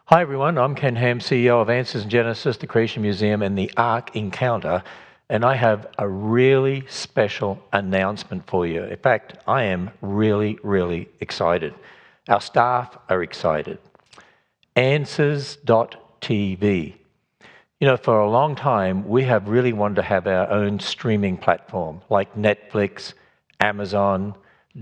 Hi everyone, I'm Ken Ham, CEO of Answers in Genesis, the Creation Museum, and the Ark Encounter, and I have a really special announcement for you. In fact, I am really excited. Our staff are excited. Answers.tv. You know, for a long time, we have really wanted to have our own streaming platform, like Netflix, Amazon,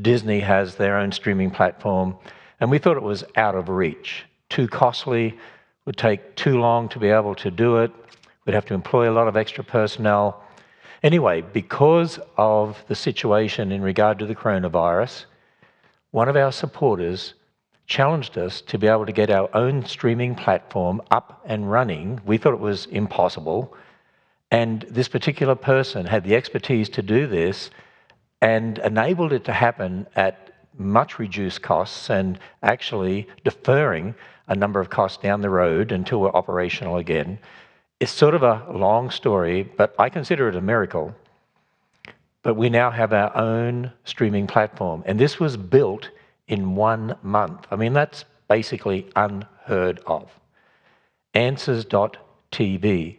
Disney has their own streaming platform, and we thought it was out of reach, too costly, would take too long to be able to do it, we'd have to employ a lot of extra personnel. Anyway, because of the situation in regard to the coronavirus, one of our supporters challenged us to be able to get our own streaming platform up and running. We thought it was impossible. And this particular person had the expertise to do this and enabled it to happen at much reduced costs and actually deferring a number of costs down the road until we're operational again. It's sort of a long story, but I consider it a miracle. But we now have our own streaming platform, and this was built in 1 month. I mean, that's basically unheard of. Answers.tv.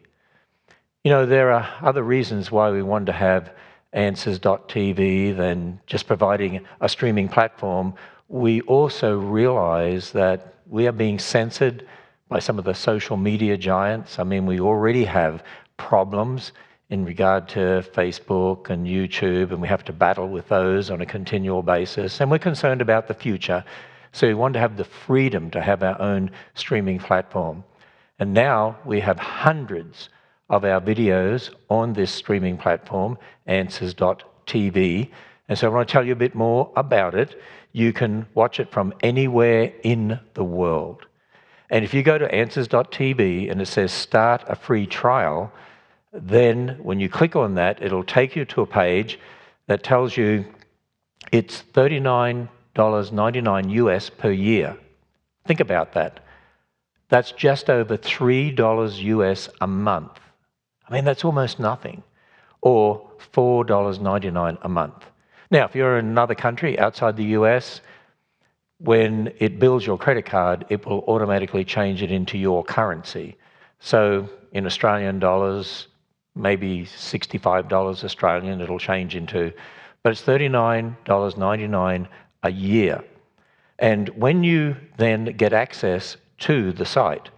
You know, there are other reasons why we wanted to have Answers.tv than just providing a streaming platform. We also realize that we are being censored by some of the social media giants. I mean, we already have problems in regard to Facebook and YouTube, and we have to battle with those on a continual basis. And we're concerned about the future. So we want to have the freedom to have our own streaming platform. And now we have hundreds of our videos on this streaming platform, Answers.tv. And so I want to tell you a bit more about it. You can watch it from anywhere in the world. And if you go to Answers.tv and it says start a free trial, then when you click on that, it'll take you to a page that tells you it's $39.99 US per year. Think about that. That's just over $3 US a month. I mean, that's almost nothing. Or $4.99 a month. Now, if you're in another country outside the US, when it bills your credit card, it will automatically change it into your currency. So in Australian dollars, maybe $65 Australian it'll change into, but it's $39.99 a year. And when you then get access to the site,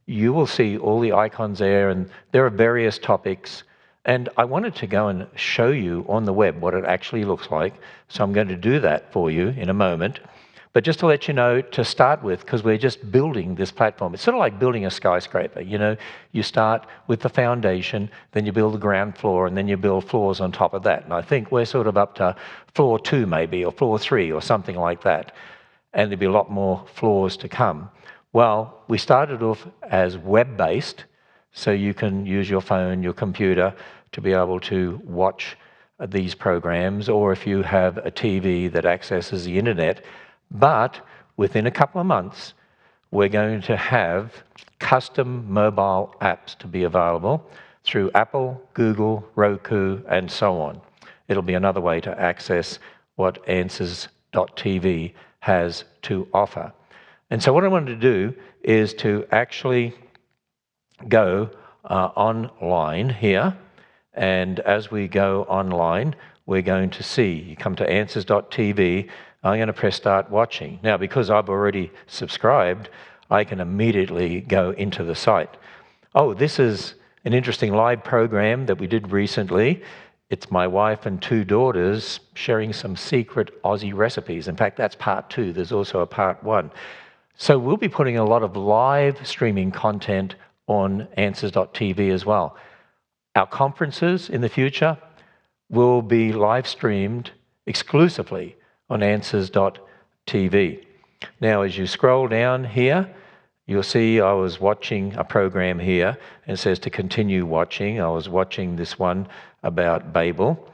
you will see all the icons there, and there are various topics. And I wanted to go and show you on the web what it actually looks like, so I'm going to do that for you in a moment. But just to let you know, to start with, because we're just building this platform, it's sort of like building a skyscraper. You know, you start with the foundation, then you build the ground floor, and then you build floors on top of that. And I think we're sort of up to floor 2 maybe, or floor 3, or something like that. And there'll be a lot more floors to come. Well, we started off as web-based, so you can use your phone, your computer, to be able to watch these programs, or if you have a TV that accesses the internet. But within a couple of months, we're going to have custom mobile apps to be available through Apple, Google, Roku, and so on. It'll be another way to access what Answers.tv has to offer. And so what I wanted to do is to actually go online here. And as we go online, we're going to see, you come to Answers.tv, I'm going to press start watching. Now, because I've already subscribed, I can immediately go into the site. Oh, this is an interesting live program that we did recently. It's my wife and 2 daughters sharing some secret Aussie recipes. In fact, that's part 2. There's also a part 1. So we'll be putting a lot of live streaming content on Answers.tv as well. Our conferences in the future will be live streamed exclusively on Answers.tv. Now, as you scroll down here, you'll see I was watching a program here, and it says to continue watching. I was watching this one about Babel.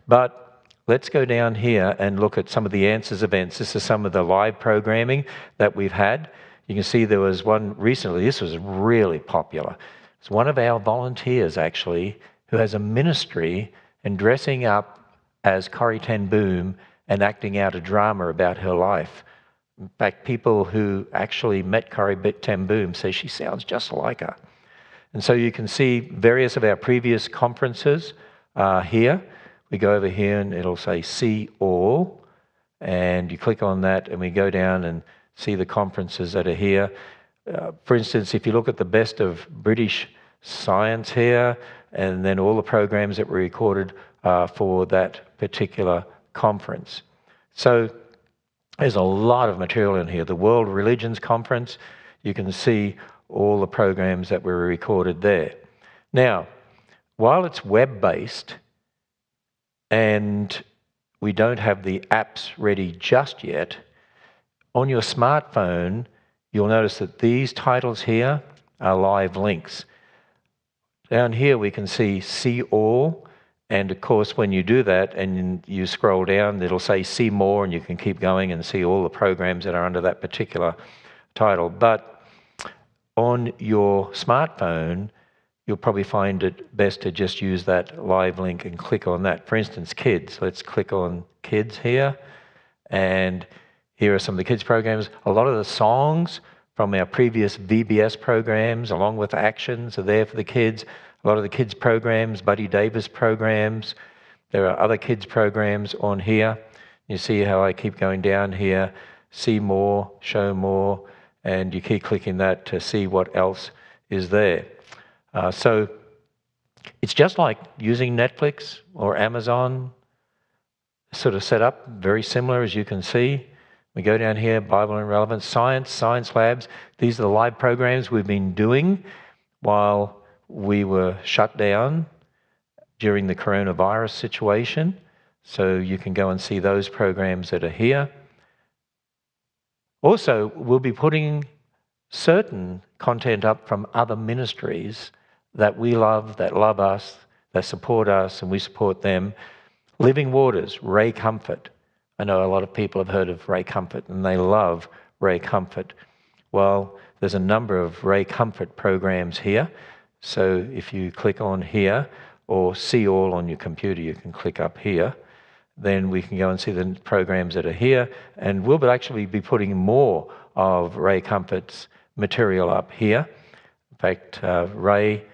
But let's go down here and look at some of the Answers events. This is some of the live programming that we've had. You can see there was one recently. This was really popular. It's one of our volunteers, actually, who has a ministry and dressing up as Corrie ten Boom and acting out a drama about her life. In fact, people who actually met Corrie ten Boom say she sounds just like her. And so you can see various of our previous conferences here. We go over here and it'll say see all, and you click on that and we go down and see the conferences that are here. For instance, if you look at the best of British science here, and then all the programs that were recorded for that particular conference. So there's a lot of material in here. The World Religions Conference, you can see all the programs that were recorded there. Now, while it's web-based and we don't have the apps ready just yet, on your smartphone, you'll notice that these titles here are live links. Down here we can see all, and of course when you do that and you scroll down, it'll say see more, and you can keep going and see all the programs that are under that particular title. But on your smartphone, you'll probably find it best to just use that live link and click on that. For instance, kids. Let's click on kids here, and here are some of the kids programs. A lot of the songs from our previous VBS programs, along with actions, are there for the kids. A lot of the kids programs, Buddy Davis programs. There are other kids programs on here. You see how I keep going down here, see more, show more, and you keep clicking that to see what else is there. So it's just like using Netflix or Amazon, sort of set up, very similar as you can see. We go down here, Bible and Relevance, Science Labs. These are the live programs we've been doing while we were shut down during the coronavirus situation. So you can go and see those programs that are here. Also, we'll be putting certain content up from other ministries that we love, that love us, that support us, and we support them. Living Waters, Ray Comfort. I know a lot of people have heard of Ray Comfort and they love Ray Comfort. Well, there's a number of Ray Comfort programs here. So if you click on here or see all on your computer, you can click up here. Then we can go and see the programs that are here. And we'll actually be putting more of Ray Comfort's material up here. In fact, Ray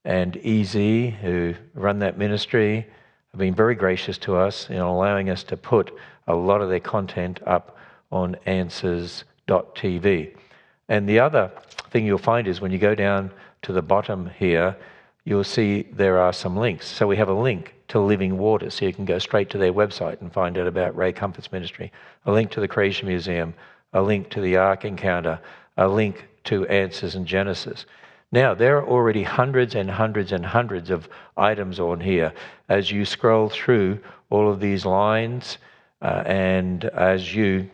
and AiG, who run that ministry, have been very gracious to us in allowing us to put a lot of their content up on answers.tv. And the other thing you'll find is when you go down to the bottom here, you'll see there are some links. So we have a link to Living Water, so you can go straight to their website and find out about Ray Comfort's ministry, a link to the Creation Museum, a link to the Ark Encounter, a link to Answers in Genesis. Now, there are already hundreds and hundreds and hundreds of items on here. As you scroll through all of these lines, and as you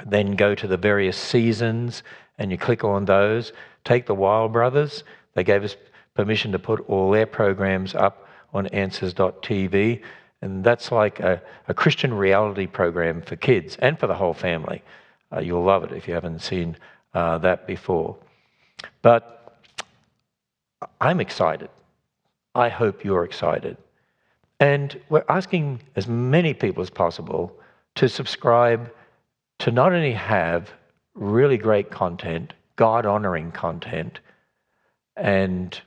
then go to the various seasons and you click on those, take the Wild Brothers. They gave us permission to put all their programs up on answers.tv, and that's like a Christian reality program for kids and for the whole family. You'll love it if you haven't seen that before. But I'm excited. I hope you're excited. And we're asking as many people as possible to subscribe to not only have really great content, God-honoring content, and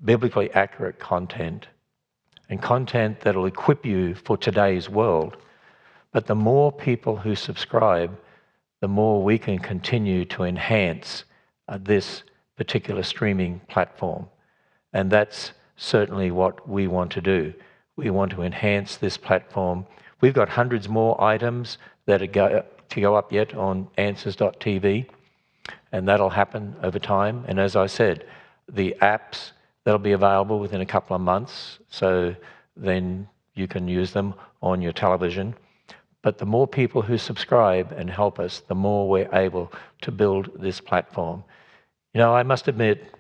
biblically accurate content, and content that'll equip you for today's world, but the more people who subscribe, the more we can continue to enhance this particular streaming platform. And that's certainly what we want to do. We want to enhance this platform. We've got hundreds more items that are to go up yet on answers.tv, and that'll happen over time. And as I said, the apps, that'll be available within a couple of months, so then you can use them on your television. But the more people who subscribe and help us, the more we're able to build this platform. You know, I must admit,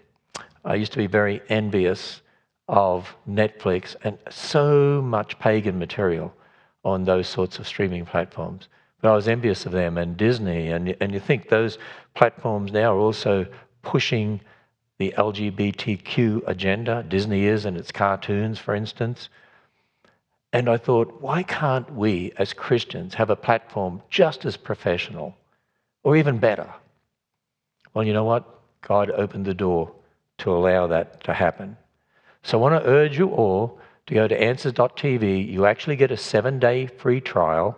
I used to be very envious of Netflix and so much pagan material on those sorts of streaming platforms. But I was envious of them and Disney, and you think those platforms now are also pushing the LGBTQ agenda. Disney is, and its cartoons, for instance. And I thought, why can't we as Christians have a platform just as professional Or even better. Well, you know what? God opened the door to allow that to happen. So I want to urge you all to go to answers.tv. You actually get a 7-day free trial.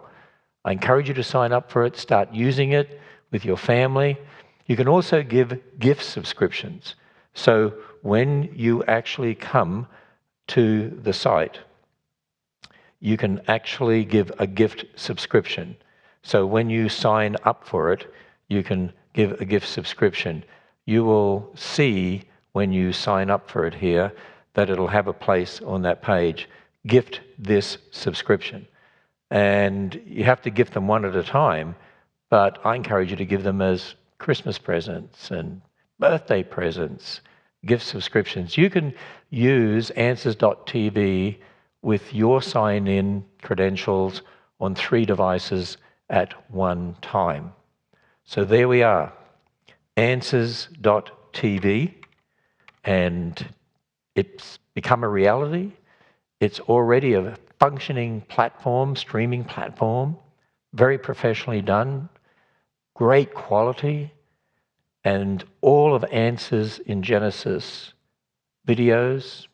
I encourage you to sign up for it, start using it with your family. You can also give gift subscriptions. So when you actually come to the site, you can actually give a gift subscription. So when you sign up for it, you can give a gift subscription. You will see when you sign up for it here that it'll have a place on that page, gift this subscription. And you have to gift them one at a time, but I encourage you to give them as Christmas presents and birthday presents, gift subscriptions. You can use answers.tv with your sign-in credentials on 3 devices at one time. So there we are, answers.tv, and it's become a reality. It's already a functioning platform, streaming platform, very professionally done, great quality, and all of Answers in Genesis videos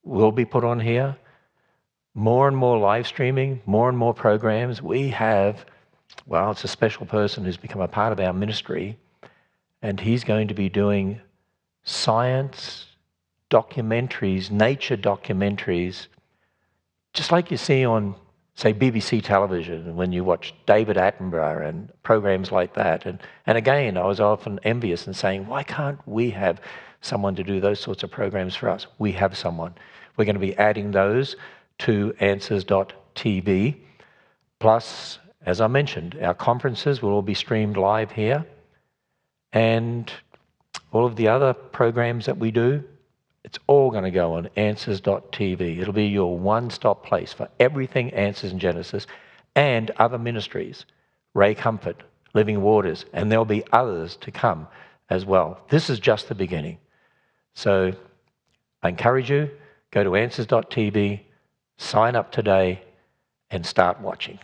will be put on here. More and more live streaming, more and more programs. We have, well, it's a special person who's become a part of our ministry, and he's going to be doing science documentaries, nature documentaries, just like you see on, say, BBC television when you watch David Attenborough and programs like that. And again, I was often envious and saying, why can't we have someone to do those sorts of programs for us? We have someone. We're going to be adding those to answers.tv. Plus, as I mentioned, our conferences will all be streamed live here. And all of the other programs that we do, it's all going to go on answers.tv. It'll be your one-stop place for everything Answers in Genesis and other ministries, Ray Comfort, Living Waters, and there'll be others to come as well. This is just the beginning. So I encourage you, go to answers.tv, sign up today, and start watching.